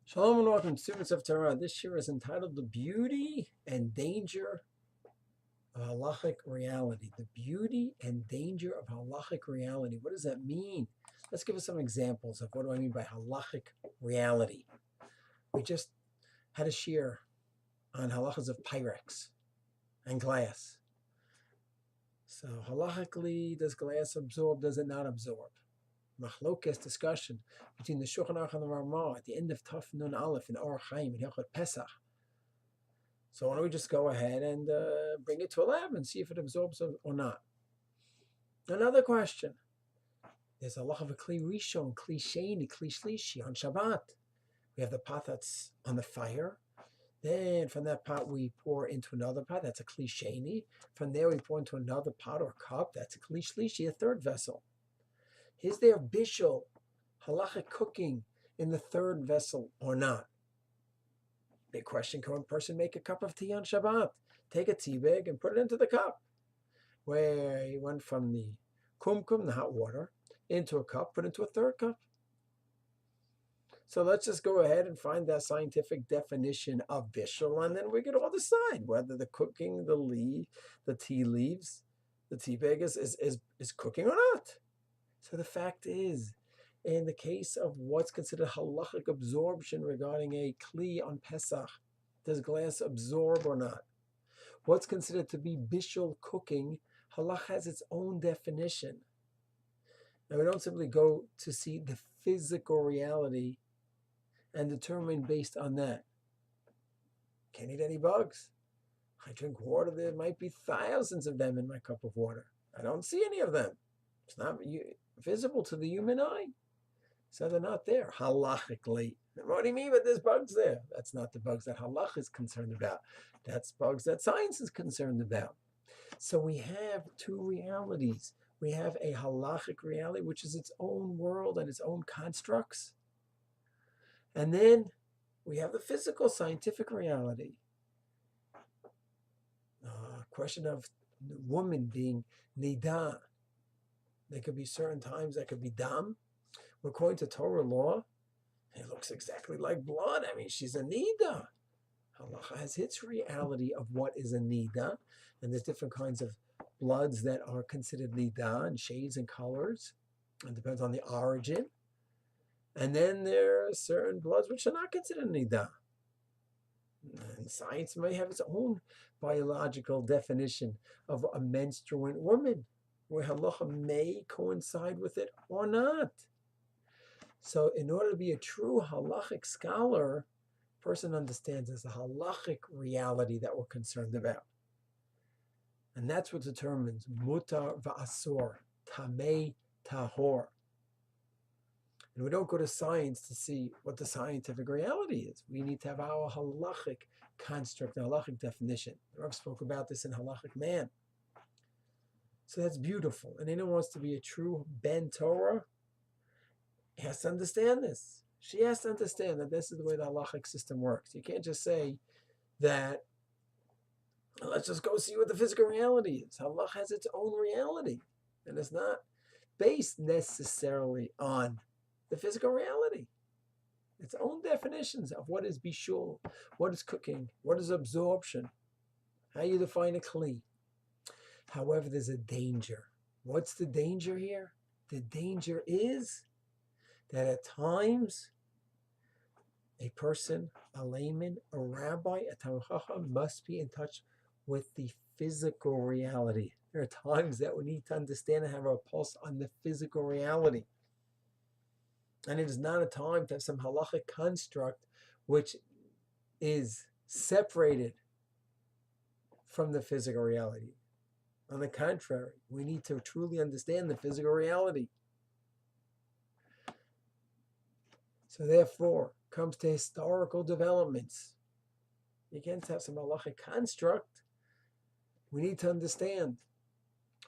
Shalom and welcome, students of Torah. This year is entitled The Beauty and Danger of Halachic Reality. The Beauty and Danger of Halachic Reality. What does that mean? Let's give us some examples of what do I mean by Halachic Reality. We just had a shiur on halachas of Pyrex and glass. So halachically, does glass absorb, does it not absorb? Machlokes discussion between the Shulchan Aruch and the Ramah at the end of Taf Nun Aleph in Orach Chaim in Hilchot Pesach. So why don't we just go ahead and bring it to a lab and see if it absorbs or not? Another question. There's a lot of a Kli Rishon, Kli Sheni, Kli Shlishi on Shabbat. We have the pot that's on the fire. Then from that pot we pour into another pot. That's a Kli Sheni. From there we pour into another pot or cup. That's a Kli Shlishi, a third vessel. Is there bishul, halachic cooking in the third vessel or not? Big question, can one person make a cup of tea on Shabbat? Take a tea bag and put it into the cup. Where he went from the kumkum, the hot water, into a cup, put into a third cup. So let's just go ahead and find that scientific definition of bishul, and then we can all decide whether the cooking, the tea leaves, the tea bag is cooking or not. So the fact is, in the case of what's considered halachic absorption regarding a kli on Pesach, does glass absorb or not? What's considered to be bishul cooking, halach has its own definition. Now we don't simply go to see the physical reality and determine based on that. Can't eat any bugs. I drink water, there might be thousands of them in my cup of water. I don't see any of them. It's not visible to the human eye. So they're not there, halachically. What do you mean by there's bugs there? That's not the bugs that halach is concerned about. That's bugs that science is concerned about. So we have two realities. We have a halachic reality, which is its own world and its own constructs. And then we have the physical, scientific reality. Question of the woman being nida. There could be certain times that could be dam. According to Torah law, it looks exactly like blood. I mean, she's a nida. Halacha has its reality of what is a nida, and there's different kinds of bloods that are considered nida and shades and colors. It depends on the origin. And then there are certain bloods which are not considered nida. And science may have its own biological definition of a menstruant woman, where halacha may coincide with it or not. So in order to be a true halachic scholar, a person understands there's a halachic reality that we're concerned about. And that's what determines mutar va'asor, tamei tahor. And we don't go to science to see what the scientific reality is. We need to have our halachic construct, the halachic definition. The Rav spoke about this in Halachic Man. So that's beautiful. And anyone wants to be a true Ben Torah, he has to understand this. She has to understand that this is the way the halachic system works. You can't just say that, let's just go see what the physical reality is. Halach has its own reality. And it's not based necessarily on the physical reality. Its own definitions of what is bishul, what is cooking, what is absorption, how you define a kli. However, there's a danger. What's the danger here? The danger is that at times a person, a layman, a rabbi, a Talmid Chochom must be in touch with the physical reality. There are times that we need to understand and have a pulse on the physical reality. And it is not a time to have some halachic construct which is separated from the physical reality. On the contrary, we need to truly understand the physical reality. So therefore, comes to historical developments. You can't have some halachic construct. We need to understand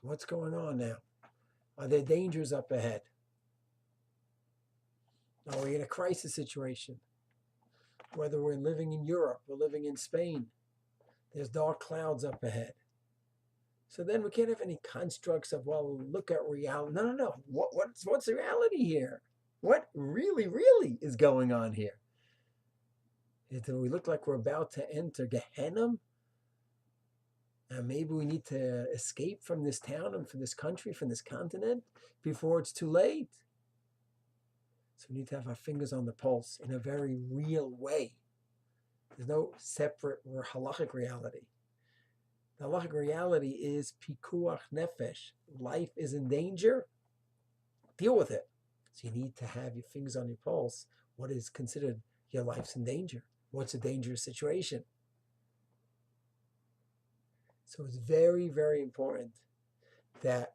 what's going on now. Are there dangers up ahead? Are we in a crisis situation? Whether we're living in Europe or living in Spain, there's dark clouds up ahead. So then we can't have any constructs of, well, look at reality. No. What's the reality here? What really is going on here? Do we look like we're about to enter Gehenna? And maybe we need to escape from this town and from this country, from this continent, before it's too late. So we need to have our fingers on the pulse in a very real way. There's no separate or halachic reality. The halachic reality is pikuach nefesh. Life is in danger. Deal with it. So you need to have your fingers on your pulse. What is considered your life's in danger? What's a dangerous situation? So it's very, very important that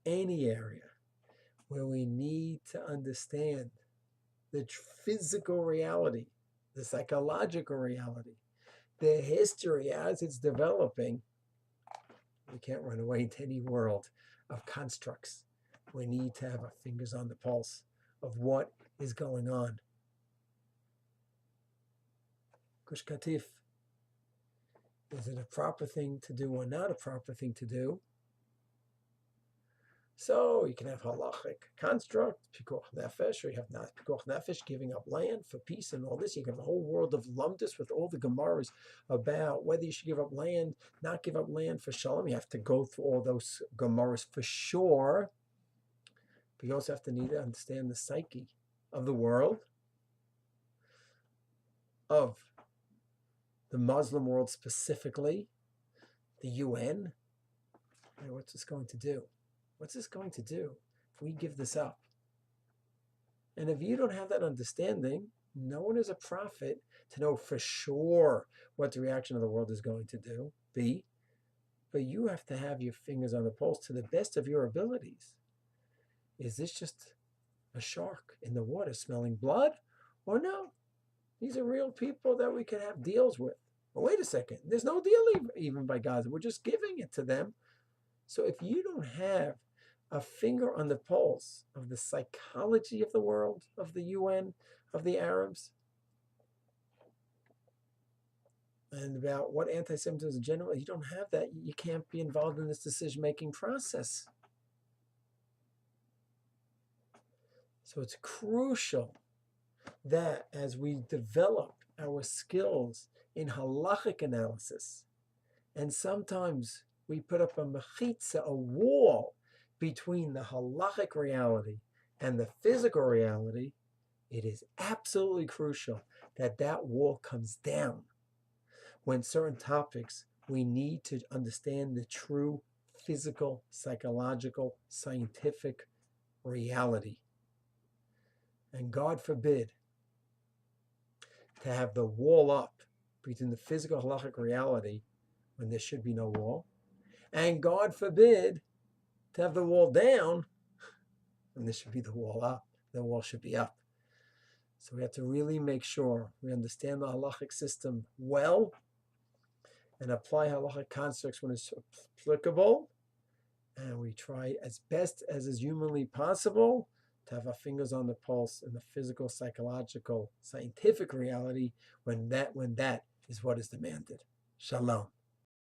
any area where we need to understand the physical reality, the psychological reality, the history as it's developing, we can't run away into any world of constructs. We need to have our fingers on the pulse of what is going on. Gush Katif, is it a proper thing to do or not a proper thing to do? So you can have halachic construct, pikuach nefesh, or you have not pikuach nefesh, giving up land for peace and all this. You can have a whole world of lumdus with all the gemaras about whether you should give up land, not give up land for shalom. You have to go through all those gemaras for sure. But you also have to need to understand the psyche of the world, of the Muslim world specifically, the UN. And what's this going to do? What's this going to do if we give this up? And if you don't have that understanding, no one is a prophet to know for sure what the reaction of the world is going to be. But you have to have your fingers on the pulse to the best of your abilities. Is this just a shark in the water smelling blood? Or no? These are real people that we can have deals with. Well, wait a second. There's no deal even by Gaza. We're just giving it to them. So if you don't have a finger on the pulse of the psychology of the world, of the UN, of the Arabs, and about what anti-Semitism is in general, you don't have that, you can't be involved in this decision-making process. So it's crucial that as we develop our skills in halachic analysis, and sometimes we put up a mechitza, a wall between the halachic reality and the physical reality, it is absolutely crucial that that wall comes down. When certain topics, we need to understand the true physical, psychological, scientific reality. And God forbid to have the wall up between the physical halachic reality when there should be no wall, and God forbid to have the wall down when there should be the wall up. The wall should be up. So we have to really make sure we understand the halachic system well and apply halachic constructs when it's applicable. And we try as best as is humanly possible to have our fingers on the pulse in the physical, psychological, scientific reality when that is what is demanded. Shalom.